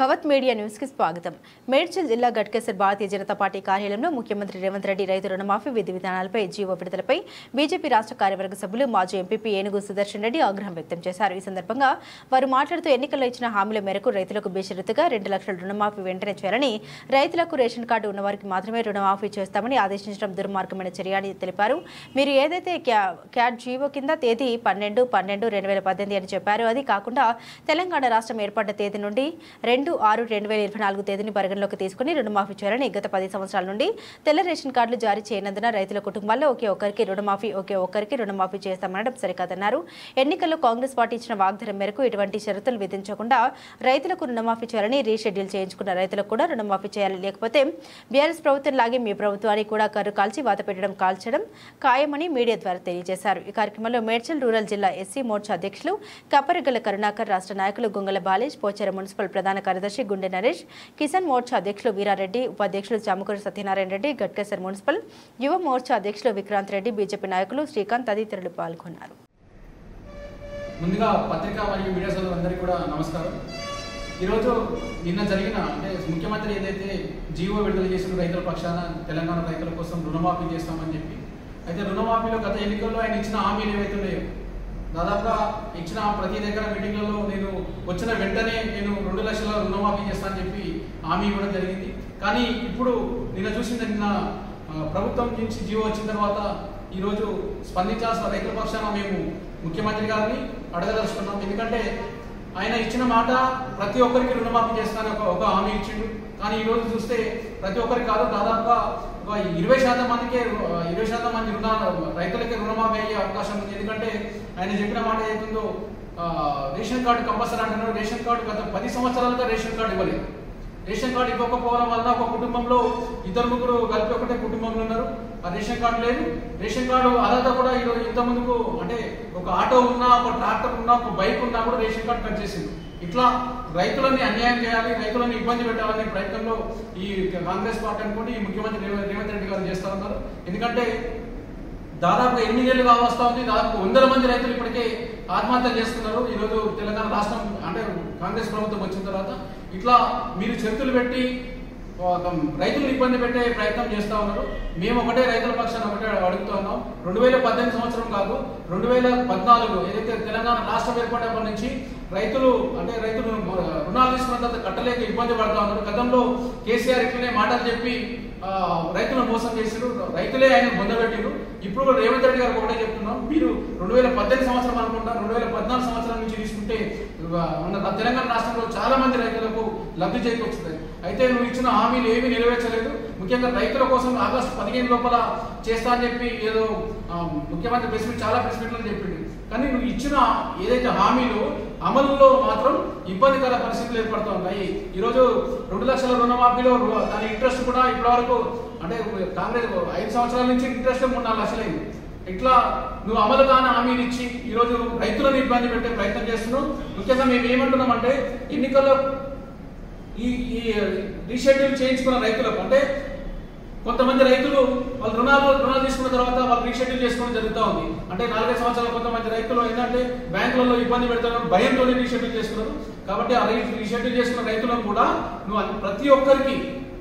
భవత్ media news కి స్వాగతం. మేడ్చల్ జిల్లా గట్కేసర్ భారతీయ జనతా పార్టీ కార్యాలయంలో ముఖ్యమంత్రి రేవంత్ రెడ్డి రైతు రుణమాఫీ విధి విధానాలపై జీవో విడుదలపై బీజేపీ రాష్ట్ర కార్యవర్గ సభ్యులు మాజీ ఎంపీపీ ఏనుగు సుదర్శన్ రెడ్డి ఆగ్రహం వ్యక్తం చేశారు. ఈ సందర్భంగా వారు మాట్లాడుతూ ఎన్నికల్లో ఇచ్చిన హామీల మేరకు రైతులకు బేషరతుగా 2 లక్షల రుణమాఫీ వెంటనే చేయాలని, రైతులకు రేషన్ కార్డు ఉన్నవారికి మాత్రమే రుణమాఫీ చేస్తామని ఆదేశించడం దుర్మార్గమైన చర్య అని తెలిపారు. మీరు ఏదైతే క్యాట్ జీవో కింద తేదీ 12/12/2018 అని చెప్పారో అది కాకుండా తెలంగాణ రాష్ట్రం ఏర్పడ్డ తేదీ నుండి 2/6/2024 తేదీని పరిగణలోకి తీసుకుని రుణమాఫీ చేయాలని, గత 10 సంవత్సరాల నుండి తెల్ల రేషన్ కార్డులు జారీ చేయనందున రైతుల కుటుంబాల్లో ఒకే ఒక్కరికి రుణమాఫీ చేస్తామనడం సరికాదన్నారు. ఎన్నికల్లో కాంగ్రెస్ పార్టీ ఇచ్చిన వాగ్దానం మేరకు ఎటువంటి షరతులు విధించకుండా రైతులకు రుణమాఫీ చేయాలని, రీషెడ్యూల్ చేయించుకున్న రైతులకు కూడా రుణమాఫీ చేయాలి, లేకపోతే బీఆర్ఎస్ ప్రభుత్వం లాగే మీ ప్రభుత్వాన్ని కూడా కర్రు కాల్చి వాత పెట్టడం కాల్చడం ఖాయమని మీడియా ద్వారా తెలియజేశారు. ఈ కార్యక్రమంలో మేడ్చల్ రూరల్ జిల్లా ఎస్సీ మోర్చా అధ్యక్షులు కప్పరిగల కరుణాకర్, రాష్ట్ర నాయకులు గుంగల బాలేజ్, పోచారం మున్సిపల్ ప్రధాన కార్యదర్శి గుండె నరేష్, కిసాన్ మోర్చా అధ్యక్షులు వీరారెడ్డి, ఉపాధ్యక్షులు చామకూరు సత్యనారాయణ రెడ్డి, గట్కేసర్ మున్సిపల్ యువ మోర్చా అధ్యక్షులు విక్రాంత్ రెడ్డి, బీజేపీ నాయకులు శ్రీకాంత్ తదితరులు పాల్గొన్నారు. ముందుగా పత్రికా మరియు మీడియా సోదరులందరికీ కూడా నమస్కారం. ఈరోజు నిన్న జరిగిన ముఖ్యమంత్రి ఏదైతే జీవో విడుదల చేసిన రైతుల పక్షాన తెలంగాణ రైతుల కోసం రుణమాఫీ చేస్తామని చెప్పి, అయితే రుణమాఫీలో గత ఎన్నికల్లో ఆయన ఇచ్చిన హామీలు ఏవైతే ఉన్నాయో దాదాపుగా ఇచ్చిన ప్రతి దగ్గర మీటింగ్లలో నేను వచ్చిన వెంటనే నేను 2 లక్షల రుణమాఫీ చేస్తానని చెప్పి హామీ ఇవ్వడం జరిగింది. కానీ ఇప్పుడు నిన్న ప్రభుత్వం నుంచి జీవో వచ్చిన తర్వాత ఈరోజు స్పందించాల్సిన రైతుల పక్షాన మేము ముఖ్యమంత్రి గారిని అడగదలుచుకున్నాం. ఎందుకంటే ఆయన ఇచ్చిన మాట ప్రతి ఒక్కరికి రుణమాఫీ చేస్తానని ఒక హామీ ఇచ్చిండు. కానీ ఈరోజు చూస్తే ప్రతి ఒక్కరికి కాదు, దాదాపుగా 20% మందికే 20% మంది రైతులకే రుణమాఫీ అయ్యే అవకాశం ఉంది. ఎందుకంటే ఆయన చెప్పిన మాట ఏదైతుందో రేషన్ కార్డు కంపల్సరీ అంటున్నారు. రేషన్ కార్డు గత 10 సంవత్సరాలుగా రేషన్ కార్డు ఇవ్వలేదు. రేషన్ కార్డు ఇవ్వకపోవడం వల్ల ఒక కుటుంబంలో 2-3 కలిపి ఒకటే కుటుంబంలో ఉన్నారు. ఆ రేషన్ కార్డు లేదు. రేషన్ కార్డు అర్హత కూడా ఈరోజు ఇంత ముందుకు అంటే ఒక ఆటో ఉన్నా, ఒక ట్రాక్టర్ ఉన్నా, ఒక బైక్ ఉన్నా కూడా రేషన్ కార్డు కట్ చేసింది. ఇట్లా రైతులని అన్యాయం చేయాలి, రైతులను ఇబ్బంది పెట్టాలనే ప్రయత్నంలో ఈ కాంగ్రెస్ పార్టీ అనుకోండి ఈ ముఖ్యమంత్రి రేవంత్ రెడ్డి గారు చేస్తా ఉన్నారు. ఎందుకంటే దాదాపు 8 ఏళ్ళు కావస్తా ఉంది. దాదాపు 100 మంది రైతులు ఇప్పటికే ఆత్మహత్యలు చేస్తున్నారు. ఈరోజు తెలంగాణ రాష్ట్రం అంటే కాంగ్రెస్ ప్రభుత్వం వచ్చిన తర్వాత ఇట్లా మీరు చర్చలు పెట్టి రైతులు ఇబ్బంది పెట్టే ప్రయత్నం చేస్తా ఉన్నారు. మేము ఒకటే రైతుల పక్షాన్ని ఒకటే అడుగుతా ఉన్నాం. 2018 సంవత్సరం కాదు, 2014 ఏదైతే తెలంగాణ రాష్ట్రం ఏర్పడినప్పటి నుంచి రైతులు రుణాలు తీసుకున్న తర్వాత కట్టలేక ఇబ్బంది పడతా ఉన్నారు. గతంలో కేసీఆర్ ఇట్లనే మాటలు చెప్పి రైతులను మోసం చేసారు, రైతులే ఆయన పొందబెట్టారు. ఇప్పుడు రేవంత్ రెడ్డి గారు ఒకటే చెప్తున్నాం, మీరు 2018 సంవత్సరం అనుకుంటా 2014 సంవత్సరం నుంచి తీసుకుంటే మన తెలంగాణ రాష్ట్రంలో చాలా మంది రైతులకు లబ్ధి చేకూర్చుతాయి. అయితే నువ్వు ఇచ్చిన హామీలు ఏమీ నెరవేర్చలేదు. ముఖ్యంగా రైతుల కోసం ఆగస్టు 15 లోపల చేస్తా అని చెప్పి ఏదో ముఖ్యమంత్రి చాలా ప్రెస్ మీట్లు చెప్పింది. కానీ నువ్వు ఇచ్చిన ఏదైతే హామీలు అమలులో మాత్రం ఇబ్బందికర పరిస్థితులు ఏర్పడుతూ ఉన్నాయి. ఈరోజు 2 లక్షల రుణమాఫీలో దాని ఇంట్రెస్ట్ కూడా ఇప్పటివరకు అంటే కాంగ్రెస్ 5 సంవత్సరాల నుంచి ఇంట్రెస్ట్ 3-4 లక్షలు అయింది. ఇట్లా నువ్వు అమలు కాని హామీలు ఇచ్చి ఈరోజు రైతులను ఇబ్బంది పెట్టే ప్రయత్నం చేస్తున్నావు. ముఖ్యంగా మేము ఏమంటున్నామంటే ఎన్నికల్లో ఈ రీషెడ్యూల్ చేయించుకున్న రైతులకు అంటే కొంతమంది రైతులు వాళ్ళు రుణాలు తీసుకున్న తర్వాత వాళ్ళు రీషెడ్యూల్ చేసుకోవడం జరుగుతూ ఉంది. అంటే 4-5 సంవత్సరాలు కొంతమంది రైతులు ఏంటంటే బ్యాంకులలో ఇబ్బంది పెడుతున్నారు, భయంతో రీషెడ్యూల్ చేసుకున్నారు. కాబట్టి ఆ రీషెడ్యూల్ చేసుకున్న రైతులను కూడా నువ్వు ప్రతి ఒక్కరికి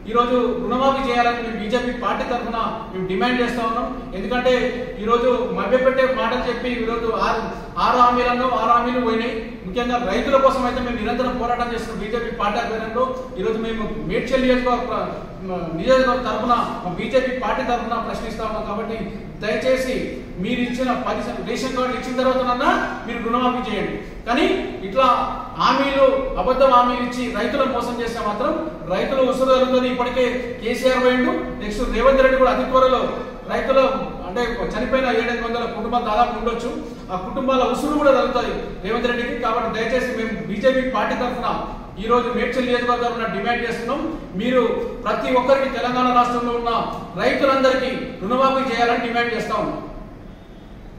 ఈరోజు రుణమాఫీ చేయాలని మేము బీజేపీ పార్టీ తరఫున మేము డిమాండ్ చేస్తా ఉన్నాం. ఎందుకంటే ఈరోజు మభ్యపెట్టే మాటలు చెప్పి ఈరోజు 6 హామీలు పోయినాయి. ముఖ్యంగా రైతుల కోసం అయితే మేము నిరంతరం పోరాటం చేస్తున్నాం బీజేపీ పార్టీ ఆధ్వర్యంలో. ఈరోజు మేము మేడ్చల్ నియోజకవర్గ తరఫున బీజేపీ పార్టీ తరఫున ప్రశ్నిస్తా ఉన్నాం. కాబట్టి దయచేసి మీరు ఇచ్చిన 10 రేషన్ కార్డు ఇచ్చిన తర్వాత మీరు రుణమాఫీ చేయండి. కానీ ఇట్లా అబద్ధ హామీలు ఇచ్చి రైతులను మోసం చేస్తే మాత్రం రైతులు ఉసురు జరుగుతుంది. ఇప్పటికే కేసీఆర్ పోయిండు, నెక్స్ట్ రేవంత్ రెడ్డి కూడా అతి త్వరలో రైతులు అంటే చనిపోయిన 700 కుటుంబాలు దాదాపు ఉండొచ్చు. ఆ కుటుంబాల ఉసురు కూడా జరుగుతుంది రేవంత్ రెడ్డికి. కాబట్టి దయచేసి మేము బీజేపీ పార్టీ తరఫున ఈ రోజు మేడ్చల్ నియోజకవర్గంలో డిమాండ్ చేస్తున్నాం, మీరు ప్రతి ఒక్కరికి తెలంగాణ రాష్ట్రంలో ఉన్న రైతులందరికీ రుణమాఫీ చేయాలని డిమాండ్ చేస్తా ఉన్నాం.